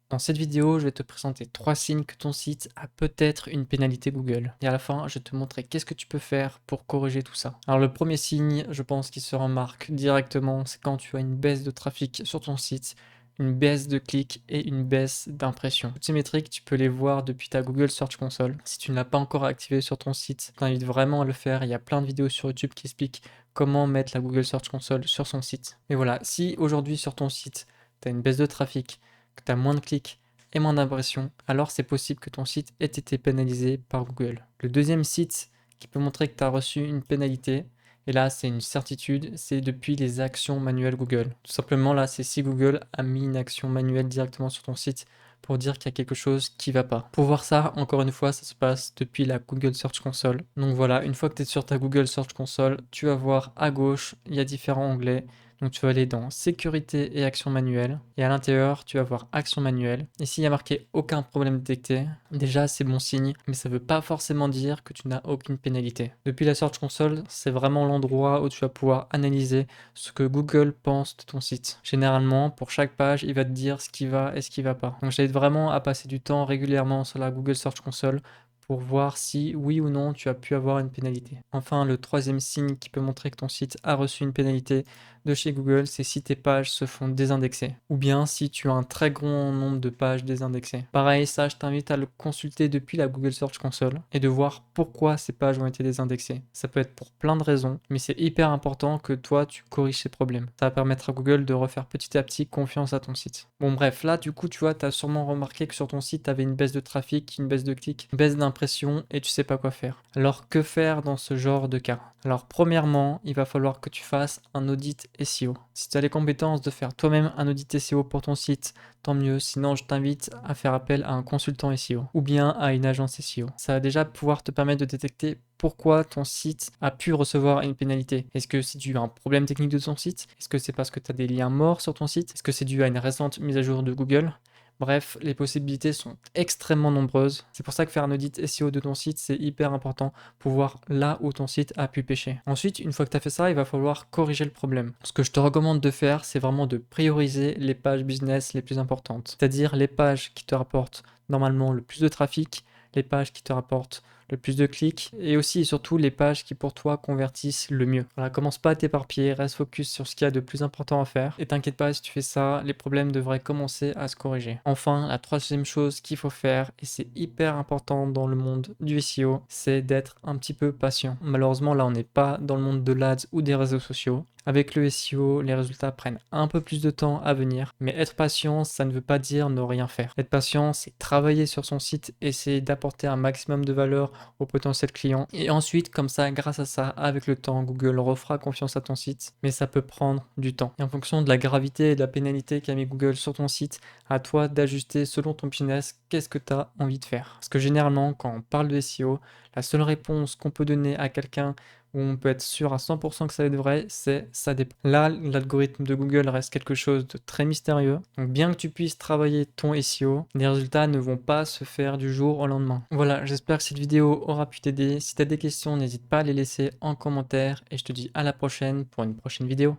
Dans cette vidéo, je vais te présenter 3 signes que ton site a peut-être une pénalité Google. Et à la fin, je vais te montrer qu'est-ce que tu peux faire pour corriger tout ça. Alors le premier signe, je pense qu'il se remarque directement, c'est quand tu as une baisse de trafic sur ton site, une baisse de clics et une baisse d'impression. Toutes ces métriques, tu peux les voir depuis ta Google Search Console. Si tu ne l'as pas encore activé sur ton site, je t'invite vraiment à le faire. Il y a plein de vidéos sur YouTube qui expliquent comment mettre la Google Search Console sur son site. Mais voilà, si aujourd'hui sur ton site, tu as une baisse de trafic, que tu as moins de clics et moins d'impressions, alors c'est possible que ton site ait été pénalisé par Google. Le deuxième site qui peut montrer que tu as reçu une pénalité, et là c'est une certitude, c'est depuis les actions manuelles Google. Tout simplement là, c'est si Google a mis une action manuelle directement sur ton site pour dire qu'il y a quelque chose qui va pas. Pour voir ça, encore une fois, ça se passe depuis la Google Search Console. Donc voilà, une fois que tu es sur ta Google Search Console, tu vas voir à gauche, il y a différents onglets. Donc tu vas aller dans sécurité et action manuelle. Et à l'intérieur, tu vas voir action manuelle. Et s'il y a marqué aucun problème détecté, déjà c'est bon signe, mais ça ne veut pas forcément dire que tu n'as aucune pénalité. Depuis la Search Console, c'est vraiment l'endroit où tu vas pouvoir analyser ce que Google pense de ton site. Généralement, pour chaque page, il va te dire ce qui va et ce qui va pas. Donc j'aide vraiment à passer du temps régulièrement sur la Google Search Console pour voir si oui ou non tu as pu avoir une pénalité. Enfin, le troisième signe qui peut montrer que ton site a reçu une pénalité de chez Google, c'est si tes pages se font désindexer ou bien si tu as un très grand nombre de pages désindexées. Pareil, ça, je t'invite à le consulter depuis la Google Search Console et de voir pourquoi ces pages ont été désindexées. Ça peut être pour plein de raisons, mais c'est hyper important que toi, tu corriges ces problèmes. Ça va permettre à Google de refaire petit à petit confiance à ton site. Bon, bref, là, du coup, tu vois, tu as sûrement remarqué que sur ton site, tu avais une baisse de trafic, une baisse de clics, une baisse d'impression et tu sais pas quoi faire. Alors, que faire dans ce genre de cas? Alors, premièrement, il va falloir que tu fasses un audit SEO. Si tu as les compétences de faire toi-même un audit SEO pour ton site, tant mieux. Sinon, je t'invite à faire appel à un consultant SEO ou bien à une agence SEO. Ça va déjà pouvoir te permettre de détecter pourquoi ton site a pu recevoir une pénalité. Est-ce que c'est dû à un problème technique de ton site? Est-ce que c'est parce que tu as des liens morts sur ton site? Est-ce que c'est dû à une récente mise à jour de Google? Bref, les possibilités sont extrêmement nombreuses. C'est pour ça que faire un audit SEO de ton site, c'est hyper important pour voir là où ton site a pu pêcher. Ensuite, une fois que tu as fait ça, il va falloir corriger le problème. Ce que je te recommande de faire, c'est vraiment de prioriser les pages business les plus importantes. C'est-à-dire les pages qui te rapportent normalement le plus de trafic, les pages qui te rapportent le plus de clics et aussi et surtout les pages qui pour toi convertissent le mieux. Voilà, commence pas à t'éparpiller, reste focus sur ce qu'il y a de plus important à faire et t'inquiète pas, si tu fais ça, les problèmes devraient commencer à se corriger. Enfin, la troisième chose qu'il faut faire, et c'est hyper important dans le monde du SEO, c'est d'être un petit peu patient. Malheureusement, là, on n'est pas dans le monde de l'ADS ou des réseaux sociaux. Avec le SEO, les résultats prennent un peu plus de temps à venir, mais être patient, ça ne veut pas dire ne rien faire. Être patient, c'est travailler sur son site, essayer d'apporter un maximum de valeur au potentiel client. Et ensuite, comme ça, grâce à ça, avec le temps, Google refera confiance à ton site, mais ça peut prendre du temps. Et en fonction de la gravité et de la pénalité qu'a mis Google sur ton site, à toi d'ajuster selon ton business, qu'est-ce que tu as envie de faire. Parce que généralement, quand on parle de SEO, la seule réponse qu'on peut donner à quelqu'un où on peut être sûr à 100% que ça va être vrai, c'est ça dépend. Là, l'algorithme de Google reste quelque chose de très mystérieux. Donc bien que tu puisses travailler ton SEO, les résultats ne vont pas se faire du jour au lendemain. Voilà, j'espère que cette vidéo aura pu t'aider. Si tu as des questions, n'hésite pas à les laisser en commentaire et je te dis à la prochaine pour une prochaine vidéo.